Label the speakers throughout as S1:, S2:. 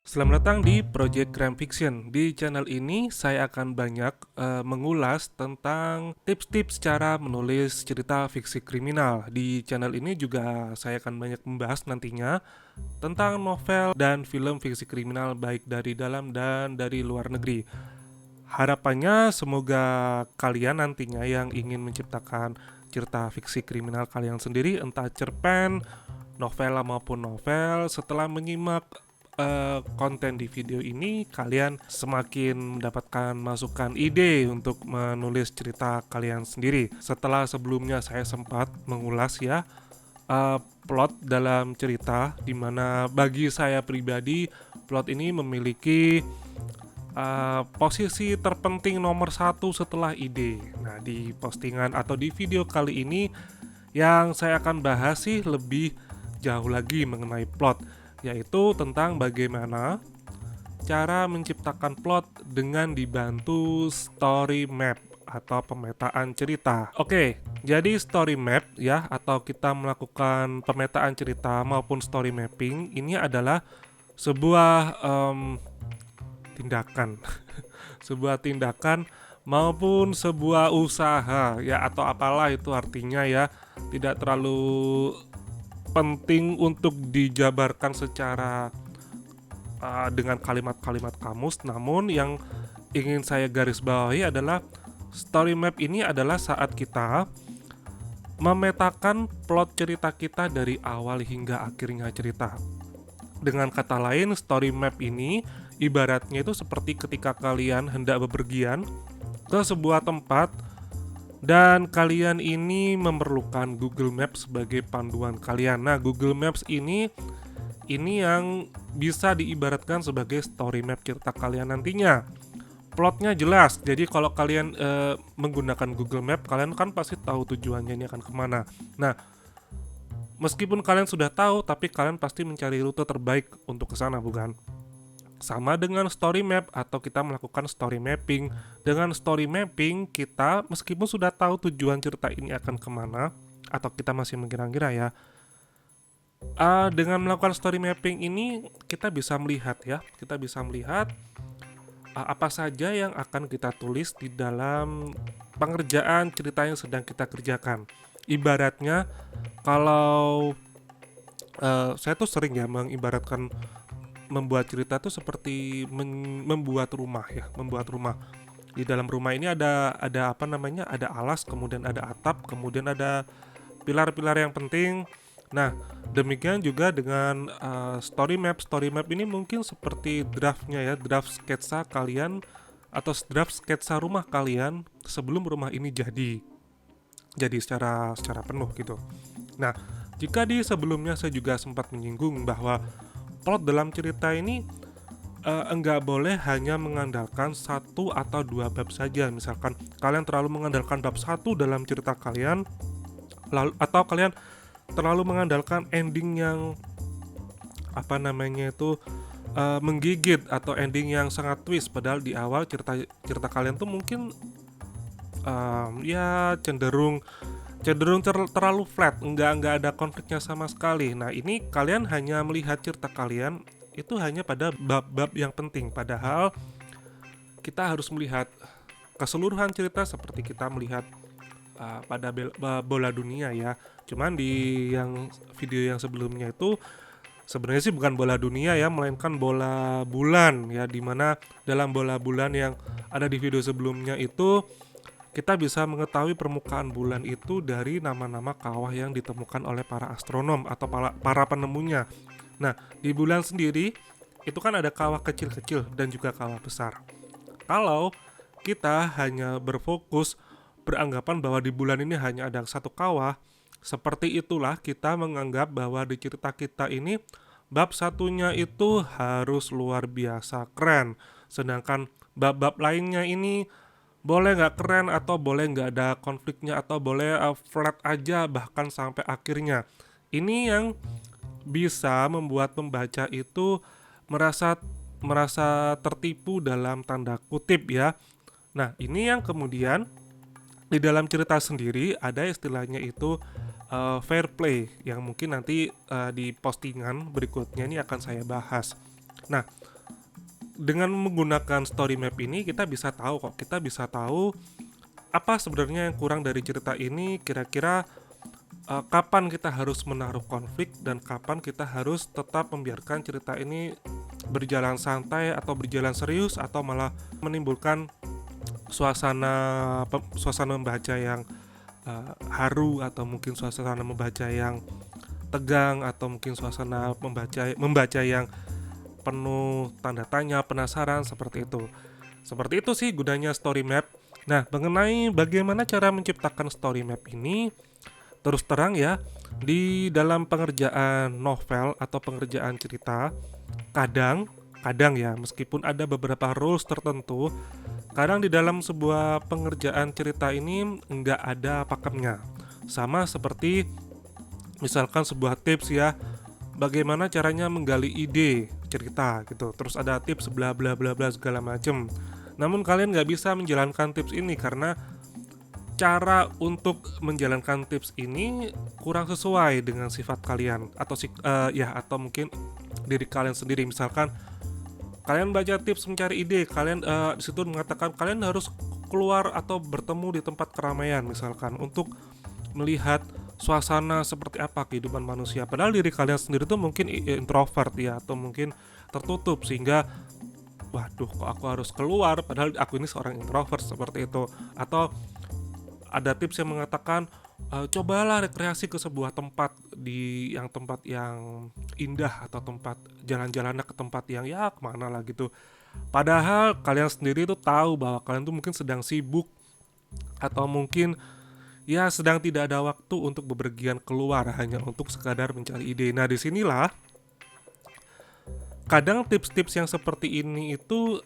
S1: Selamat datang di Project Crime Fiction. Di channel ini saya akan banyak mengulas tentang tips-tips cara menulis cerita fiksi kriminal. Di channel ini juga saya akan banyak membahas nantinya tentang novel dan film fiksi kriminal baik dari dalam dan dari luar negeri. Harapannya semoga kalian nantinya yang ingin menciptakan cerita fiksi kriminal kalian sendiri, entah cerpen, novel maupun novel, setelah menyimak konten di video ini kalian semakin mendapatkan masukan ide untuk menulis cerita kalian sendiri. Setelah sebelumnya saya sempat mengulas ya plot dalam cerita, dimana bagi saya pribadi plot ini memiliki posisi terpenting nomor satu setelah ide. Nah, di postingan atau di video kali ini yang saya akan bahas sih lebih jauh lagi mengenai plot, yaitu tentang bagaimana cara menciptakan plot dengan dibantu story map atau pemetaan cerita. Oke, jadi story map ya, atau kita melakukan pemetaan cerita maupun story mapping, ini adalah sebuah tindakan sebuah tindakan maupun sebuah usaha ya, atau apalah itu artinya ya, tidak terlalu penting untuk dijabarkan secara dengan kalimat-kalimat kamus. Namun yang ingin saya garis bawahi adalah story map ini adalah saat kita memetakan plot cerita kita dari awal hingga akhirnya cerita. Dengan kata lain, story map ini ibaratnya itu seperti ketika kalian hendak bepergian ke sebuah tempat dan kalian ini memerlukan Google Maps sebagai panduan kalian. Nah, Google Maps ini yang bisa diibaratkan sebagai story map cerita kalian nantinya. Plotnya jelas, jadi kalau kalian menggunakan Google Map, kalian kan pasti tahu tujuannya ini akan kemana. Nah, meskipun kalian sudah tahu, tapi kalian pasti mencari rute terbaik untuk ke sana, bukan? Sama dengan story map atau kita melakukan story mapping. Dengan story mapping, kita meskipun sudah tahu tujuan cerita ini akan kemana, atau kita masih mengira-ngira ya, dengan melakukan story mapping ini kita bisa melihat ya, apa saja yang akan kita tulis di dalam pengerjaan cerita yang sedang kita kerjakan. Ibaratnya kalau saya tuh sering ya mengibaratkan membuat cerita tuh seperti membuat rumah ya, membuat rumah. Di dalam rumah ini ada apa namanya? Ada alas, kemudian ada atap, kemudian ada pilar-pilar yang penting. Nah, demikian juga dengan story map. Story map ini mungkin seperti draftnya ya, draft sketsa kalian atau draft sketsa rumah kalian sebelum rumah ini jadi secara penuh gitu. Nah, jika di sebelumnya saya juga sempat menyinggung bahwa plot dalam cerita ini enggak boleh hanya mengandalkan satu atau dua bab saja. Misalkan kalian terlalu mengandalkan bab satu dalam cerita kalian, lalu atau kalian terlalu mengandalkan ending yang apa namanya itu menggigit atau ending yang sangat twist, padahal di awal cerita kalian tuh mungkin ya cenderung terlalu flat, nggak ada konfliknya sama sekali. Nah, ini kalian hanya melihat cerita kalian itu hanya pada bab-bab yang penting, padahal kita harus melihat keseluruhan cerita seperti kita melihat pada bola dunia ya. Cuman di yang video yang sebelumnya itu sebenarnya sih bukan bola dunia ya, melainkan bola bulan ya, dimana dalam bola bulan yang ada di video sebelumnya itu kita bisa mengetahui permukaan bulan itu dari nama-nama kawah yang ditemukan oleh para astronom atau para penemunya. Nah, di bulan sendiri itu kan ada kawah kecil-kecil dan juga kawah besar. Kalau kita hanya berfokus beranggapan bahwa di bulan ini hanya ada satu kawah, seperti itulah kita menganggap bahwa di cerita kita ini bab satunya itu harus luar biasa keren, sedangkan bab-bab lainnya ini boleh nggak keren, atau boleh nggak ada konfliknya, atau boleh flat aja bahkan sampai akhirnya. Ini yang bisa membuat pembaca itu merasa tertipu dalam tanda kutip ya. Nah, ini yang kemudian di dalam cerita sendiri ada istilahnya itu fair play, yang mungkin nanti di postingan berikutnya ini akan saya bahas. Nah, dengan menggunakan story map ini kita bisa tahu apa sebenarnya yang kurang dari cerita ini, kira-kira kapan kita harus menaruh konflik dan kapan kita harus tetap membiarkan cerita ini berjalan santai atau berjalan serius atau malah menimbulkan suasana membaca yang haru, atau mungkin suasana membaca yang tegang, atau mungkin suasana membaca yang penuh tanda tanya, penasaran, seperti itu. Seperti itu sih gunanya story map. Nah, mengenai bagaimana cara menciptakan story map ini, terus terang ya, di dalam pengerjaan novel atau pengerjaan cerita, kadang ya, meskipun ada beberapa rules tertentu, kadang di dalam sebuah pengerjaan cerita ini nggak ada pakemnya. Sama seperti misalkan sebuah tips ya, bagaimana caranya menggali ide cerita gitu, terus ada tips bla bla bla bla segala macem. Namun kalian nggak bisa menjalankan tips ini karena cara untuk menjalankan tips ini kurang sesuai dengan sifat kalian atau mungkin diri kalian sendiri. Misalkan kalian baca tips mencari ide, kalian di situ mengatakan kalian harus keluar atau bertemu di tempat keramaian misalkan untuk melihat suasana seperti apa kehidupan manusia, padahal diri kalian sendiri tuh mungkin introvert ya, atau mungkin tertutup, sehingga waduh kok aku harus keluar padahal aku ini seorang introvert, seperti itu. Atau ada tips yang mengatakan cobalah rekreasi ke sebuah tempat tempat yang indah, atau tempat jalan-jalannya ke tempat yang ya kemana lah gitu, padahal kalian sendiri tuh tahu bahwa kalian tuh mungkin sedang sibuk atau mungkin ya sedang tidak ada waktu untuk bepergian keluar hanya untuk sekadar mencari ide. Nah, disinilah kadang tips-tips yang seperti ini itu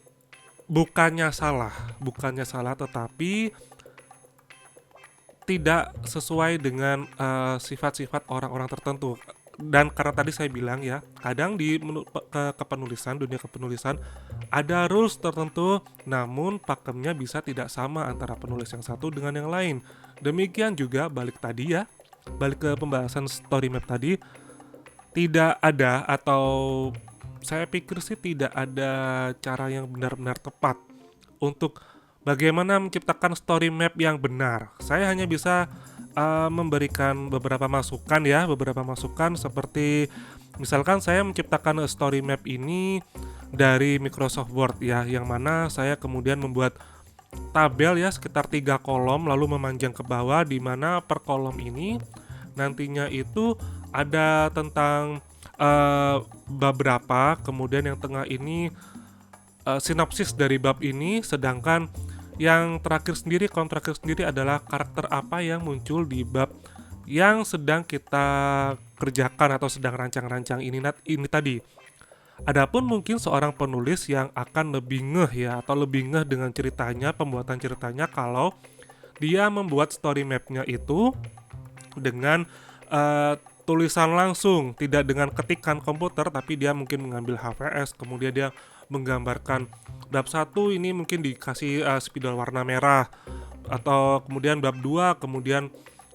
S1: bukannya salah, tetapi tidak sesuai dengan sifat-sifat orang-orang tertentu. Dan karena tadi saya bilang ya, kadang di dunia kepenulisan ada rules tertentu, namun pakemnya bisa tidak sama antara penulis yang satu dengan yang lain. Demikian juga balik ke pembahasan story map tadi, tidak ada, atau saya pikir sih tidak ada cara yang benar-benar tepat untuk bagaimana menciptakan story map yang benar. Saya hanya bisa memberikan beberapa masukan seperti misalkan saya menciptakan story map ini dari Microsoft Word ya, yang mana saya kemudian membuat tabel ya sekitar 3 kolom lalu memanjang ke bawah, di mana per kolom ini nantinya itu ada tentang bab berapa, kemudian yang tengah ini sinopsis dari bab ini, sedangkan yang terakhir sendiri adalah karakter apa yang muncul di bab yang sedang kita kerjakan atau sedang rancang-rancang ini tadi. Adapun mungkin seorang penulis yang akan lebih ngeh dengan ceritanya, pembuatan ceritanya, kalau dia membuat story mapnya itu dengan tulisan langsung, tidak dengan ketikan komputer, tapi dia mungkin mengambil HVS, kemudian dia menggambarkan bab 1 ini mungkin dikasih spidol warna merah, atau kemudian bab 2 kemudian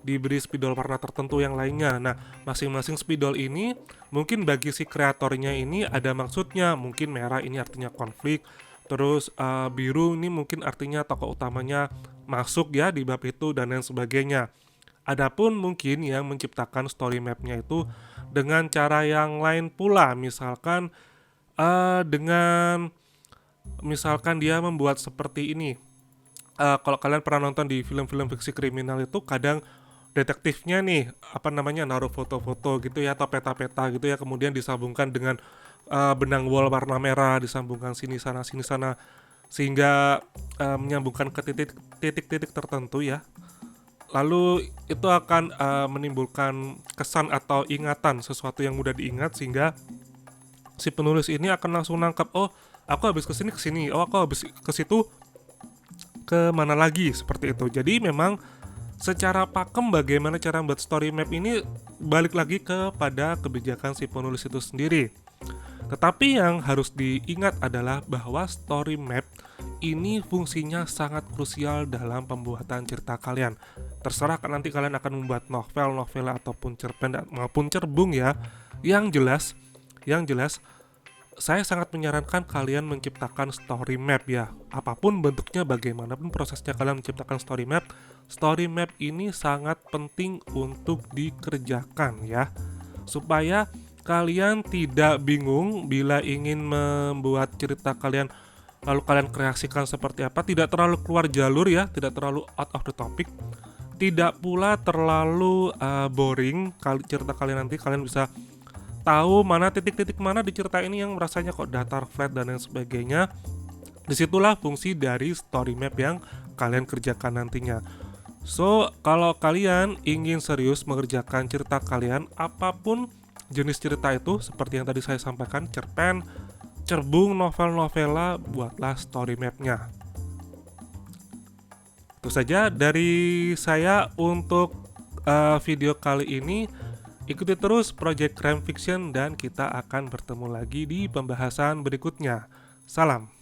S1: diberi spidol warna tertentu yang lainnya. Nah, masing-masing spidol ini mungkin bagi si kreatornya ini ada maksudnya. Mungkin merah ini artinya konflik, terus biru ini mungkin artinya tokoh utamanya masuk ya di bab itu, dan lain sebagainya. Adapun mungkin yang menciptakan story mapnya itu dengan cara yang lain pula, misalkan misalkan dia membuat seperti ini. Kalau kalian pernah nonton di film-film fiksi kriminal itu, kadang detektifnya nih naruh foto-foto gitu ya, atau peta-peta gitu ya, kemudian disambungkan dengan benang wol warna merah, disambungkan sini sana sehingga menyambungkan ke titik-titik tertentu ya. Lalu itu akan menimbulkan kesan atau ingatan, sesuatu yang mudah diingat, sehingga si penulis ini akan langsung nangkap, oh aku habis kesini, oh aku habis ke situ ke mana lagi, seperti itu. Jadi memang secara pakem bagaimana cara membuat story map ini balik lagi kepada kebijakan si penulis itu sendiri. Tetapi yang harus diingat adalah bahwa story map ini fungsinya sangat krusial dalam pembuatan cerita kalian. Terserah kan nanti kalian akan membuat novel ataupun cerpen maupun cerbung ya. Yang jelas saya sangat menyarankan kalian menciptakan story map ya. Apapun bentuknya, bagaimanapun prosesnya kalian menciptakan story map. Story map ini sangat penting untuk dikerjakan ya. Supaya kalian tidak bingung bila ingin membuat cerita kalian, lalu kalian kreasikan seperti apa, tidak terlalu keluar jalur ya, tidak terlalu out of the topic, tidak pula terlalu boring. Cerita kalian nanti kalian bisa tahu mana titik-titik mana di cerita ini yang rasanya kok datar, flat, dan lain sebagainya. Disitulah fungsi dari story map yang kalian kerjakan nantinya. So, kalau kalian ingin serius mengerjakan cerita kalian, apapun jenis cerita itu, seperti yang tadi saya sampaikan, cerpen, cerbung, novel-novela, buatlah story mapnya. Itu saja dari saya untuk video kali ini. Ikuti terus Project Crime Fiction dan kita akan bertemu lagi di pembahasan berikutnya. Salam.